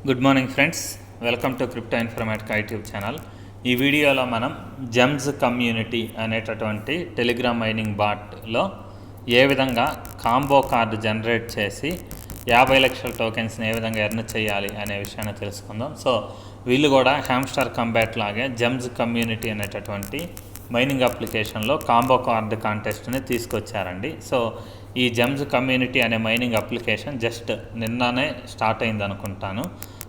Good morning friends, welcome to crypto Informatica YouTube channel. ఈ వీడియోలో మనం జెమ్స్ కమ్యూనిటీ అనేటటువంటి టెలిగ్రామ్ మైనింగ్ బాట్లో ఏ విధంగా కాంబో కార్డు జనరేట్ చేసి 50 లక్షల టోకెన్స్ని ఏ విధంగా ఎర్న్ చేయాలి అనే విషయాన్ని తెలుసుకుందాం. సో వీళ్ళు కూడా హ్యామ్స్టర్ కంబ్యాట్ లాగే జెమ్స్ కమ్యూనిటీ అనేటటువంటి మైనింగ్ అప్లికేషన్లో కాంబో కార్డు కాంటెస్ట్ని తీసుకొచ్చారండి. సో ఈ జెమ్స్ కమ్యూనిటీ అనే మైనింగ్ అప్లికేషన్ జస్ట్ నిన్ననే స్టార్ట్ అయింది అనుకుంటాను.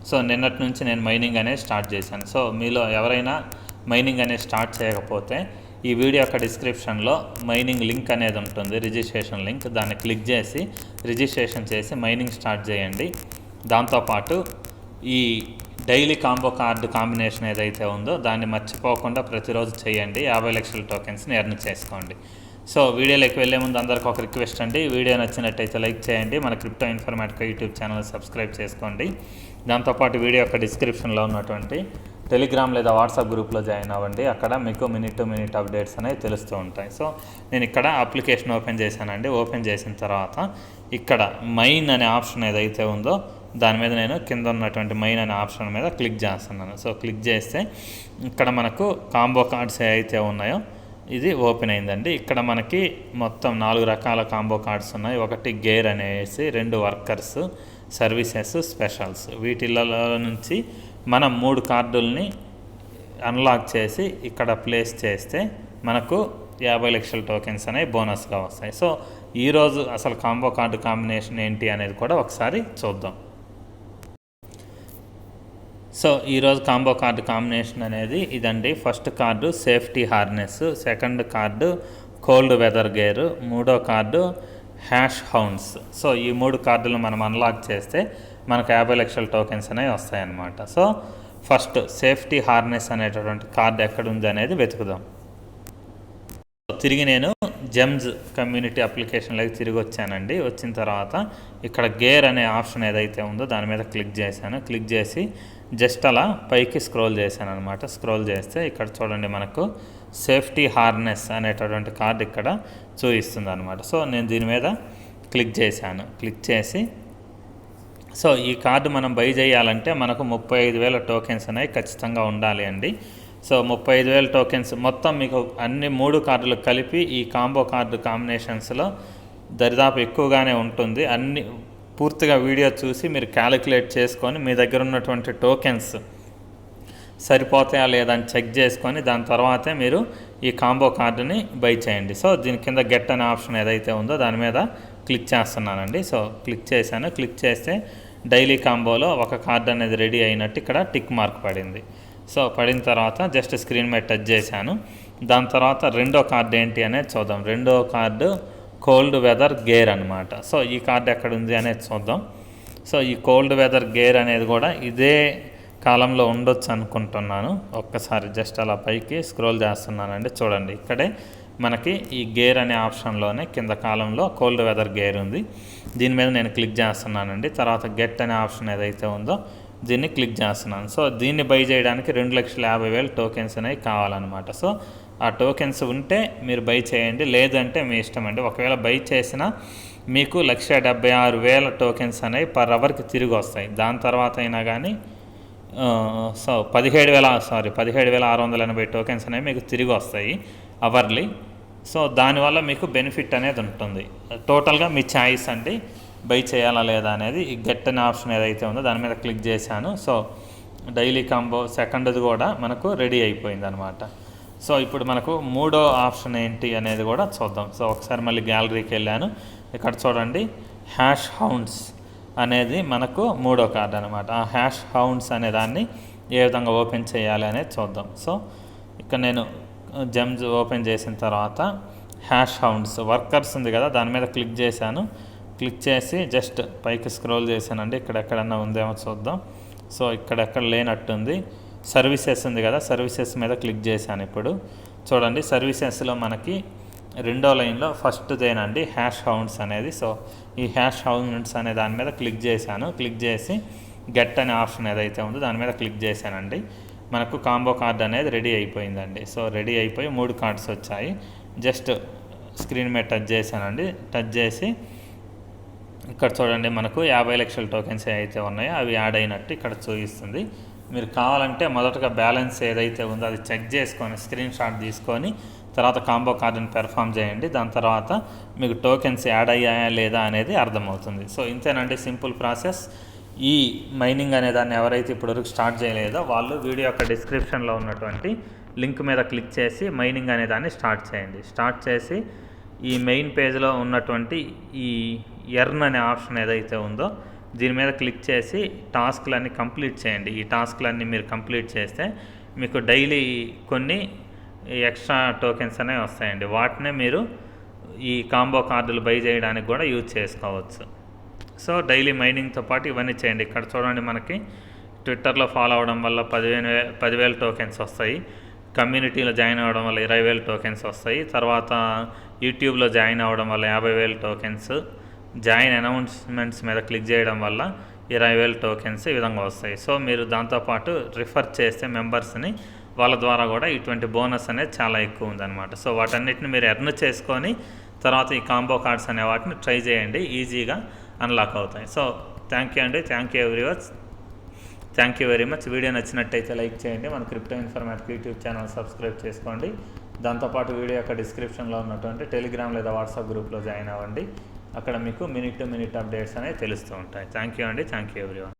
సో నిన్నటి నుంచి నేను మైనింగ్ అనేది స్టార్ట్ చేశాను. సో మీలో ఎవరైనా మైనింగ్ అనేది స్టార్ట్ చేయకపోతే ఈ వీడియో యొక్క డిస్క్రిప్షన్లో మైనింగ్ లింక్ అనేది ఉంటుంది, రిజిస్ట్రేషన్ లింక్. దాన్ని క్లిక్ చేసి రిజిస్ట్రేషన్ చేసి మైనింగ్ స్టార్ట్ చేయండి. దాంతోపాటు ఈ డైలీ కాంబో కార్డు కాంబినేషన్ ఏదైతే ఉందో దాన్ని మర్చిపోకుండా ప్రతిరోజు చేయండి. 50 లక్షల టోకెన్స్ని ఎర్న్ చేసుకోండి. సో వీడియోలోకి వెళ్ళే ముందు అందరికీ ఒక రిక్వెస్ట్ అండి, వీడియో నచ్చినట్టయితే లైక్ చేయండి, మన crypto Informatica YouTube channel subscribe చేసుకోండి. దాంతోపాటు వీడియో యొక్క డిస్క్రిప్షన్లో ఉన్నటువంటి టెలిగ్రామ్ లేదా వాట్సాప్ గ్రూప్లో జాయిన్ అవ్వండి. అక్కడ మీకు మినిట్ టు మినిట్ అప్డేట్స్ అనేవి తెలుస్తూ ఉంటాయి. సో నేను ఇక్కడ అప్లికేషన్ ఓపెన్ చేశానండి. ఓపెన్ చేసిన తర్వాత ఇక్కడ మైన్ అనే ఆప్షన్ ఏదైతే ఉందో దాని మీద నేను కింద ఉన్నటువంటి మైన్ అనే ఆప్షన్ మీద క్లిక్ చేస్తున్నాను. సో క్లిక్ చేస్తే ఇక్కడ మనకు కాంబో కార్డ్స్ ఏవైతే ఉన్నాయో ఇది ఓపెన్ అయిందండి. ఇక్కడ మనకి మొత్తం 4 రకాల కాంబో కార్డ్స్ ఉన్నాయి. ఒకటి గేర్ అనేసి, 2 వర్కర్స్, సర్వీసెస్, స్పెషల్స్. వీటిల్లో నుంచి మనం 3 కార్డుల్ని అన్లాక్ చేసి ఇక్కడ ప్లేస్ చేస్తే మనకు 50 లక్షల టోకెన్స్ అనేవి బోనస్గా వస్తాయి. సో ఈరోజు అసలు కాంబో కార్డు కాంబినేషన్ ఏంటి అనేది కూడా ఒకసారి చూద్దాం. సో ఈరోజు కాంబో కార్డు కాంబినేషన్ అనేది ఇదండి. First card safety harness, second card cold weather gear, మూడో కార్డు హ్యాష్ హౌండ్స్. సో ఈ 3 కార్డులు మనం అన్లాక్ చేస్తే మనకు 50 లక్షల టోకెన్స్ అనేవి వస్తాయన్నమాట. సో ఫస్ట్ సేఫ్టీ హార్నెస్ అనేటటువంటి కార్డు ఎక్కడుంది అనేది వెతుకుదాం. తిరిగి నేను జెమ్స్ కమ్యూనిటీ అప్లికేషన్లోకి తిరిగి వచ్చానండి. వచ్చిన తర్వాత ఇక్కడ గేర్ అనే ఆప్షన్ ఏదైతే ఉందో దాని మీద క్లిక్ చేశాను. క్లిక్ చేసి జస్ట్ అలా పైకి స్క్రోల్ చేశాను అనమాట. స్క్రోల్ చేస్తే ఇక్కడ చూడండి మనకు సేఫ్టీ హార్నెస్ అనేటటువంటి కార్డు ఇక్కడ చూపిస్తుంది అనమాట. సో నేను దీని మీద క్లిక్ చేశాను. క్లిక్ చేసి సో ఈ కార్డు మనం బై చేయాలంటే మనకు 35,000 టోకెన్స్ అనేవి ఖచ్చితంగా ఉండాలి అండి. సో 35,000 టోకెన్స్ మొత్తం మీకు అన్ని 3 కార్డులు కలిపి ఈ కాంబో కార్డు కాంబినేషన్స్లో దరిదాపు ఎక్కువగానే ఉంటుంది. అన్ని పూర్తిగా వీడియో చూసి మీరు క్యాలిక్యులేట్ చేసుకొని మీ దగ్గర ఉన్నటువంటి టోకెన్స్ సరిపోతాయా లేదా అని చెక్ చేసుకొని దాని తర్వాతే మీరు ఈ కాంబో కార్డుని బై చేయండి. సో దీని కింద గెట్ అనే ఆప్షన్ ఏదైతే ఉందో దాని మీద క్లిక్ చేస్తున్నానండి. సో క్లిక్ చేశాను. క్లిక్ చేస్తే డైలీ కాంబోలో ఒక కార్డు అనేది రెడీ అయినట్టు ఇక్కడ టిక్ మార్క్ పడింది. సో పడిన తర్వాత జస్ట్ స్క్రీన్ మీద టచ్ చేశాను. దాని తర్వాత రెండో కార్డు ఏంటి అనేది చూద్దాం. రెండో కార్డు కోల్డ్ వెదర్ గేర్ అనమాట. సో ఈ కార్డు ఎక్కడ ఉంది అనేది చూద్దాం. సో ఈ కోల్డ్ వెదర్ గేర్ అనేది కూడా ఇదే కాలంలో ఉండొచ్చు అనుకుంటున్నాను. ఒక్కసారి జస్ట్ అలా పైకి స్క్రోల్ చేస్తున్నానండి. చూడండి ఇక్కడే మనకి ఈ గేర్ అనే ఆప్షన్లోనే కింద కాలంలో కోల్డ్ వెదర్ గేర్ ఉంది. దీని మీద నేను క్లిక్ చేస్తున్నానండి. తర్వాత గెట్ అనే ఆప్షన్ ఏదైతే ఉందో దీన్ని క్లిక్ చేస్తున్నాను. సో దీన్ని బై చేయడానికి 2,50,000 టోకెన్స్ అనేవి కావాలన్నమాట. సో ఆ టోకెన్స్ ఉంటే మీరు బై చేయండి, లేదంటే మీ ఇష్టం అండి. ఒకవేళ బై చేసినా మీకు 1,76,000 టోకెన్స్ అనేవి పర్ అవర్కి తిరిగి వస్తాయి. దాని తర్వాత అయినా కానీ సో 17,680 టోకెన్స్ అనేవి మీకు తిరిగి వస్తాయి అవర్లీ. సో దానివల్ల మీకు బెనిఫిట్ అనేది ఉంటుంది. టోటల్గా మీ ఛాయిస్ అండి, బై చేయాలా లేదా అనేది. ఈ గెట్ అనే ఆప్షన్ ఏదైతే ఉందో దాని మీద క్లిక్ చేశాను. సో డైలీ కాంబో సెకండ్ది కూడా మనకు రెడీ అయిపోయింది అనమాట. సో ఇప్పుడు మనకు మూడో ఆప్షన్ ఏంటి అనేది కూడా చూద్దాం. సో ఒకసారి మళ్ళీ గ్యాలరీకి వెళ్ళాను. ఇక్కడ చూడండి హ్యాష్ హౌండ్స్ అనేది మనకు మూడో కార్డు అనమాట. ఆ హ్యాష్ హౌండ్స్ అనే దాన్ని ఏ విధంగా ఓపెన్ చేయాలి అనేది చూద్దాం. సో ఇక్కడ నేను జెమ్స్ ఓపెన్ చేసిన తర్వాత హ్యాష్ హౌండ్స్ వర్కర్స్ ఉంది కదా, దాని మీద క్లిక్ చేశాను. క్లిక్ చేసి జస్ట్ పైకి స్క్రోల్ చేశానండి. ఇక్కడెక్కడన్నా ఉందేమో చూద్దాం. సో ఇక్కడెక్కడ లేనట్టుంది. సర్వీసెస్ ఉంది కదా, సర్వీసెస్ మీద క్లిక్ చేశాను. ఇప్పుడు చూడండి సర్వీసెస్లో మనకి రెండో లైన్లో ఫస్ట్దేనండి హ్యాష్ హౌండ్స్ అనేది. సో ఈ హ్యాష్ హౌండ్స్ అనే దాని మీద క్లిక్ చేశాను. క్లిక్ చేసి గెట్ అనే ఆప్షన్ ఏదైతే ఉందో దాని మీద క్లిక్ చేశానండి. మనకు కాంబో కార్డ్ అనేది రెడీ అయిపోయిందండి. సో రెడీ అయిపోయి 3 కార్డ్స్ వచ్చాయి. జస్ట్ స్క్రీన్ మీద టచ్ చేశానండి. టచ్ చేసి ఇక్కడ చూడండి మనకు 50 లక్షల టోకెన్స్ ఏవైతే ఉన్నాయో అవి యాడ్ అయినట్టు ఇక్కడ చూపిస్తుంది. మీరు కావాలంటే మొదటగా బ్యాలెన్స్ ఏదైతే ఉందో అది చెక్ చేసుకొని స్క్రీన్ షాట్ తీసుకొని తర్వాత కాంబో కార్డుని పెర్ఫామ్ చేయండి. దాని తర్వాత మీకు టోకెన్స్ యాడ్ అయ్యాయా లేదా అనేది అర్థమవుతుంది. సో ఇంతేనండి సింపుల్ ప్రాసెస్. ఈ మైనింగ్ అనే దాన్ని ఎవరైతే ఇప్పటివరకు స్టార్ట్ చేయలేదో వాళ్ళు వీడియో యొక్క డిస్క్రిప్షన్లో ఉన్నటువంటి లింక్ మీద క్లిక్ చేసి మైనింగ్ అనే దాన్ని స్టార్ట్ చేయండి. స్టార్ట్ చేసి ఈ మెయిన్ పేజ్లో ఉన్నటువంటి ఈ ఎర్న్ అనే ఆప్షన్ ఏదైతే ఉందో దీని మీద క్లిక్ చేసి టాస్క్లన్నీ కంప్లీట్ చేయండి. ఈ టాస్క్లన్నీ మీరు కంప్లీట్ చేస్తే మీకు డైలీ కొన్ని ఎక్స్ట్రా టోకెన్స్ అనేవి వస్తాయండి. వాటినే మీరు ఈ కాంబో కార్డులు బై చేయడానికి కూడా యూజ్ చేసుకోవచ్చు. సో డైలీ మైనింగ్తో పాటు ఇవన్నీ చేయండి. ఇక్కడ చూడండి మనకి ట్విట్టర్లో ఫాలో అవ్వడం వల్ల 10,000 టోకెన్స్ వస్తాయి. కమ్యూనిటీలో జాయిన్ అవ్వడం వల్ల 20,000 టోకెన్స్ వస్తాయి. తర్వాత యూట్యూబ్లో జాయిన్ అవ్వడం వల్ల 50,000 టోకెన్స్, జాయిన్ అనౌన్స్మెంట్స్ మీద క్లిక్ చేయడం వల్ల 20,000 టోకెన్స్ ఈ విధంగా వస్తాయి. సో మీరు దాంతోపాటు రిఫర్ చేస్తే మెంబర్స్ని వాళ్ళ ద్వారా కూడా ఇటువంటి బోనస్ అనేది చాలా ఎక్కువ ఉందన్నమాట. సో వాటన్నిటిని మీరు ఎర్న్ చేసుకొని తర్వాత ఈ కాంబో కార్డ్స్ అనే వాటిని ట్రై చేయండి, ఈజీగా అన్లాక్ అవుతాయి. సో థ్యాంక్ యూ అండి, thank you everyone, thank you very much. Video నచ్చినట్టయితే లైక్ చేయండి, మన crypto informatic YouTube channel subscribe చేసుకోండి. దాంతోపాటు వీడియో యొక్క డిస్క్రిప్షన్లో ఉన్నటువంటి టెలిగ్రామ్ లేదా వాట్సాప్ గ్రూప్లో జాయిన్ అవ్వండి. అక్కడ మీకు మినిట్ టు మినిట్ అప్డేట్స్ అనేవి తెలుస్తూ ఉంటాయి. థ్యాంక్ యూ అండి, థ్యాంక్ యూ ఎవ్రీవన్.